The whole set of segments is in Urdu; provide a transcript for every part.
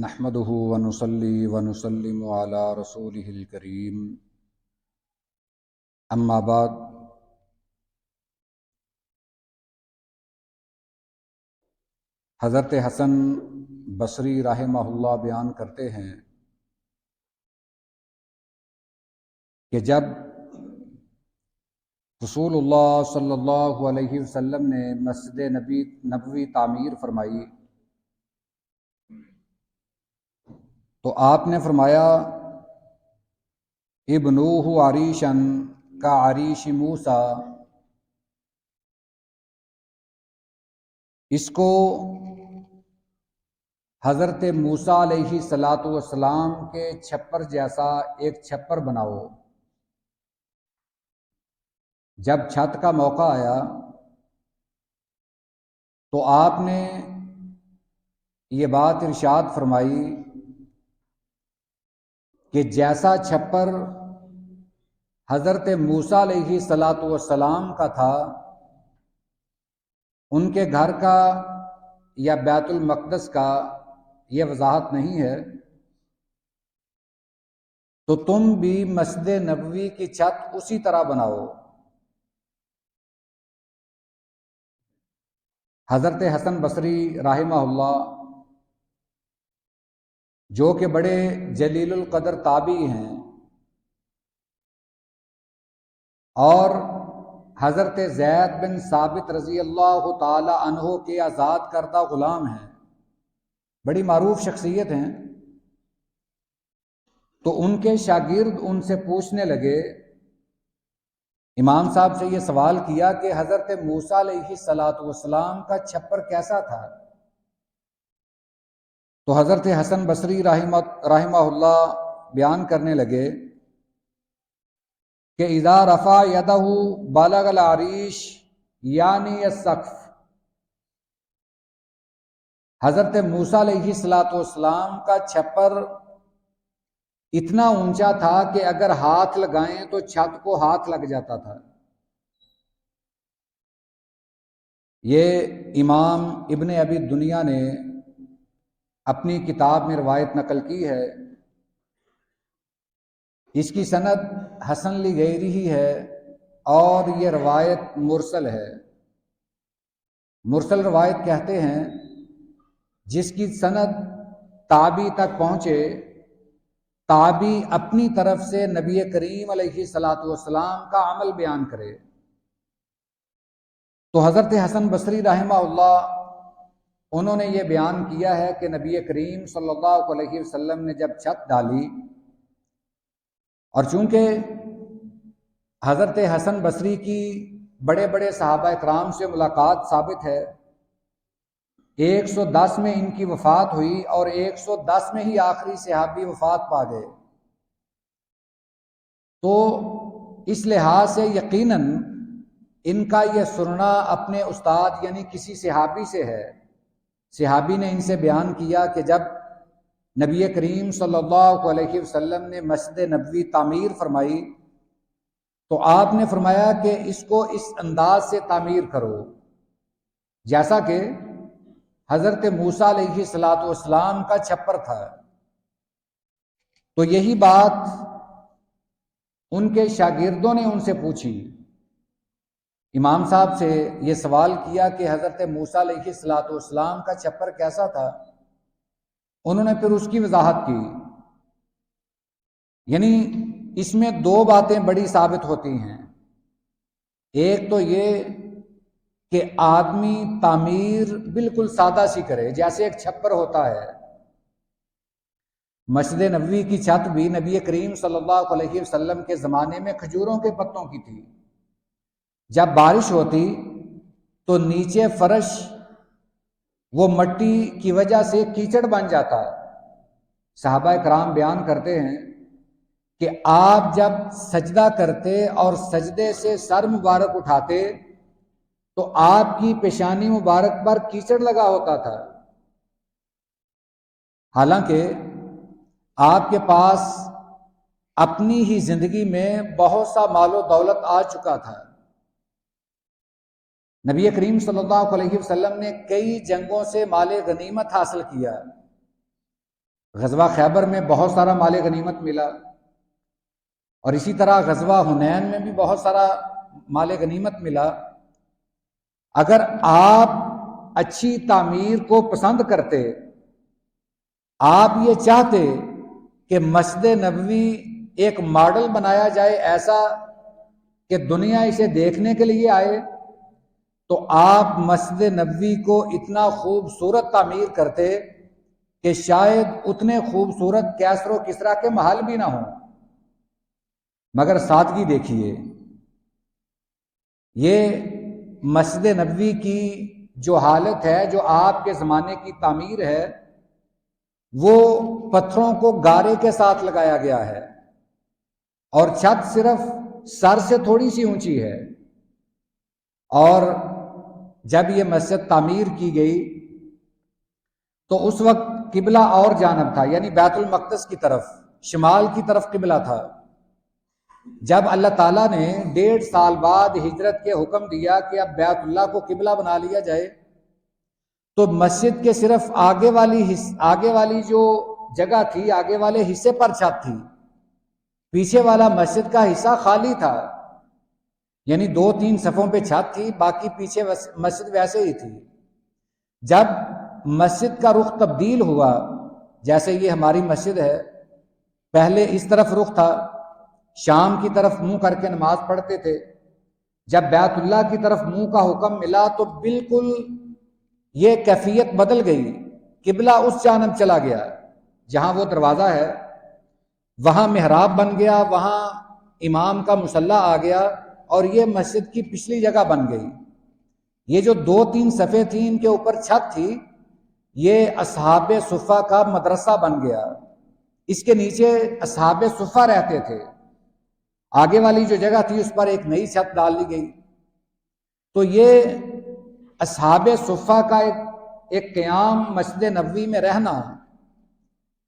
نحمده ونصلي ونسلم على رسوله الكريم اما بعد حضرت حسن بصری رحمہ اللہ بیان کرتے ہیں کہ جب رسول اللہ صلی اللہ علیہ وسلم نے مسجد نبوی تعمیر فرمائی تو آپ نے فرمایا ابنوہ عریشن کا عریش موسیٰ، اس کو حضرت موسیٰ علیہ السلام کے چھپر جیسا ایک چھپر بناؤ۔ جب چھت کا موقع آیا تو آپ نے یہ بات ارشاد فرمائی کہ جیسا چھپر حضرت موسیٰ علیہ السلام کا تھا، ان کے گھر کا یا بیت المقدس کا یہ وضاحت نہیں ہے، تو تم بھی مسجد نبوی کی چھت اسی طرح بناؤ۔ حضرت حسن بصری رحمہ اللہ جو کہ بڑے جلیل القدر تابعی ہیں اور حضرت زید بن ثابت رضی اللہ تعالی عنہ کے آزاد کردہ غلام ہیں، بڑی معروف شخصیت ہیں، تو ان کے شاگرد ان سے پوچھنے لگے، امام صاحب سے یہ سوال کیا کہ حضرت موسیٰ علیہ السلام کا چھپر کیسا تھا؟ تو حضرت حسن بصری رحمہ اللہ بیان کرنے لگے کہ اذا رفع یدہ بلغ العریش یعنی السقف، حضرت موسیٰ علیہ السلام کا چھپر اتنا اونچا تھا کہ اگر ہاتھ لگائیں تو چھت کو ہاتھ لگ جاتا تھا۔ یہ امام ابن ابی دنیا نے اپنی کتاب میں روایت نقل کی ہے، اس کی سند حسن لغیرہ ہی ہے اور یہ روایت مرسل ہے۔ مرسل روایت کہتے ہیں جس کی سند تابعی تک پہنچے، تابعی اپنی طرف سے نبی کریم علیہ السلام کا عمل بیان کرے۔ تو حضرت حسن بصری رحمہ اللہ انہوں نے یہ بیان کیا ہے کہ نبی کریم صلی اللہ علیہ وسلم نے جب چھت ڈالی، اور چونکہ حضرت حسن بصری کی بڑے بڑے صحابہ اکرام سے ملاقات ثابت ہے، 110 میں ان کی وفات ہوئی اور 110 میں ہی آخری صحابی وفات پا گئے، تو اس لحاظ سے یقیناً ان کا یہ سننا اپنے استاد یعنی کسی صحابی سے ہے۔ صحابی نے ان سے بیان کیا کہ جب نبی کریم صلی اللہ علیہ وسلم نے مسجد نبوی تعمیر فرمائی تو آپ نے فرمایا کہ اس کو اس انداز سے تعمیر کرو جیسا کہ حضرت موسیٰ علیہ السلام کا چھپر تھا۔ تو یہی بات ان کے شاگردوں نے ان سے پوچھی، امام صاحب سے یہ سوال کیا کہ حضرت موسیٰ علیہ السلام کا چھپر کیسا تھا؟ انہوں نے پھر اس کی وضاحت کی۔ یعنی اس میں دو باتیں بڑی ثابت ہوتی ہیں، ایک تو یہ کہ آدمی تعمیر بالکل سادہ سی کرے جیسے ایک چھپر ہوتا ہے۔ مسجد نبوی کی چھت بھی نبی کریم صلی اللہ علیہ وسلم کے زمانے میں کھجوروں کے پتوں کی تھی، جب بارش ہوتی تو نیچے فرش وہ مٹی کی وجہ سے کیچڑ بن جاتا۔ صحابہ کرام بیان کرتے ہیں کہ آپ جب سجدہ کرتے اور سجدے سے سر مبارک اٹھاتے تو آپ کی پیشانی مبارک پر کیچڑ لگا ہوتا تھا، حالانکہ آپ کے پاس اپنی ہی زندگی میں بہت سا مال و دولت آ چکا تھا۔ نبی کریم صلی اللہ علیہ وسلم نے کئی جنگوں سے مال غنیمت حاصل کیا، غزوہ خیبر میں بہت سارا مال غنیمت ملا، اور اسی طرح غزوہ حنین میں بھی بہت سارا مال غنیمت ملا۔ اگر آپ اچھی تعمیر کو پسند کرتے، آپ یہ چاہتے کہ مسجد نبوی ایک ماڈل بنایا جائے ایسا کہ دنیا اسے دیکھنے کے لیے آئے، تو آپ مسجد نبوی کو اتنا خوبصورت تعمیر کرتے کہ شاید اتنے خوبصورت کیسر و کسریٰ کے محل بھی نہ ہوں۔ مگر سادگی دیکھیے، یہ مسجد نبوی کی جو حالت ہے، جو آپ کے زمانے کی تعمیر ہے، وہ پتھروں کو گارے کے ساتھ لگایا گیا ہے، اور چھت صرف سر سے تھوڑی سی اونچی ہے۔ اور جب یہ مسجد تعمیر کی گئی تو اس وقت قبلہ اور جانب تھا، یعنی بیت المقدس کی طرف، شمال کی طرف قبلہ تھا۔ جب اللہ تعالیٰ نے 1.5 سال بعد ہجرت کے حکم دیا کہ اب بیت اللہ کو قبلہ بنا لیا جائے، تو مسجد کے صرف آگے والی جو جگہ تھی، آگے والے حصے پر چھت تھی، پیچھے والا مسجد کا حصہ خالی تھا، یعنی 2-3 صفوں پہ چھت تھی، باقی پیچھے مسجد ویسے ہی تھی۔ جب مسجد کا رخ تبدیل ہوا، جیسے یہ ہماری مسجد ہے، پہلے اس طرف رخ تھا، شام کی طرف منہ کر کے نماز پڑھتے تھے۔ جب بیت اللہ کی طرف منہ کا حکم ملا تو بالکل یہ کیفیت بدل گئی، قبلہ اس جانب چلا گیا، جہاں وہ دروازہ ہے وہاں محراب بن گیا، وہاں امام کا مصلی آ گیا، اور یہ مسجد کی پچھلی جگہ بن گئی۔ یہ جو 2-3 صفیں تھیں، ان کے اوپر چھت تھی، یہ اصحاب صفہ کا مدرسہ بن گیا۔ اس کے نیچے اصحاب صفہ رہتے تھے، آگے والی جو جگہ تھی اس پر ایک نئی چھت ڈال دی گئی۔ تو یہ اصحاب صفہ کا ایک قیام مسجد نبوی میں رہنا،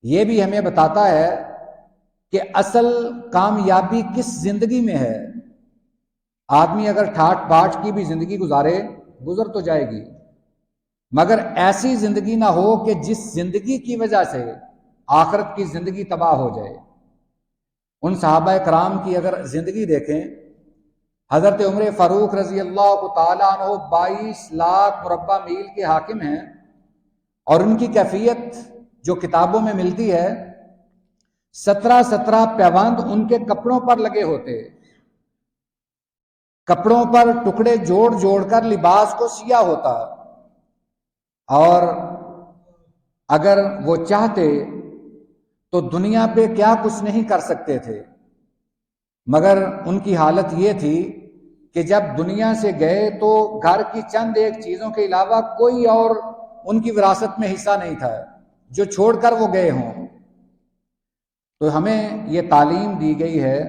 یہ بھی ہمیں بتاتا ہے کہ اصل کامیابی کس زندگی میں ہے۔ آدمی اگر ٹھاٹ باٹ کی بھی زندگی گزر تو جائے گی، مگر ایسی زندگی نہ ہو کہ جس زندگی کی وجہ سے آخرت کی زندگی تباہ ہو جائے۔ ان صحابہ کرام کی اگر زندگی دیکھیں، حضرت عمر فاروق رضی اللہ تعالیٰ عنہ 22 لاکھ مربع میل کے حاکم ہیں، اور ان کی کیفیت جو کتابوں میں ملتی ہے، 17 پیوند ان کے کپڑوں پر لگے ہوتے، کپڑوں پر ٹکڑے جوڑ کر لباس کو سیا ہوتا، اور اگر وہ چاہتے تو دنیا پہ کیا کچھ نہیں کر سکتے تھے، مگر ان کی حالت یہ تھی کہ جب دنیا سے گئے تو گھر کی چند ایک چیزوں کے علاوہ کوئی اور ان کی وراثت میں حصہ نہیں تھا جو چھوڑ کر وہ گئے ہوں۔ تو ہمیں یہ تعلیم دی گئی ہے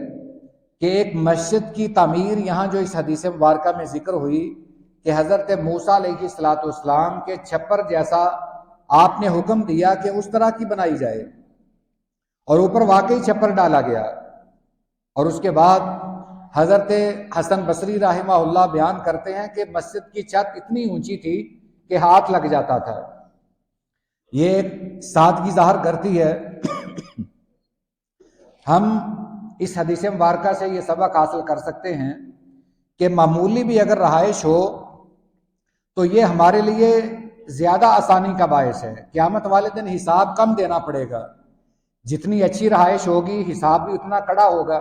کہ ایک مسجد کی تعمیر، یہاں جو اس حدیث مبارکہ میں ذکر ہوئی کہ حضرت موسیٰ علیہ السلام کے چھپر جیسا آپ نے حکم دیا کہ اس طرح کی بنائی جائے، اور اوپر واقعی چھپر ڈالا گیا، اور اس کے بعد حضرت حسن بصری رحمہ اللہ بیان کرتے ہیں کہ مسجد کی چھت اتنی اونچی تھی کہ ہاتھ لگ جاتا تھا۔ یہ ایک سادگی ظاہر کرتی ہے۔ ہم اس حدیث مبارکہ سے یہ سبق حاصل کر سکتے ہیں کہ معمولی بھی اگر رہائش ہو تو یہ ہمارے لیے زیادہ آسانی کا باعث ہے۔ قیامت والے دن حساب کم دینا پڑے گا، جتنی اچھی رہائش ہوگی حساب بھی اتنا کڑا ہوگا۔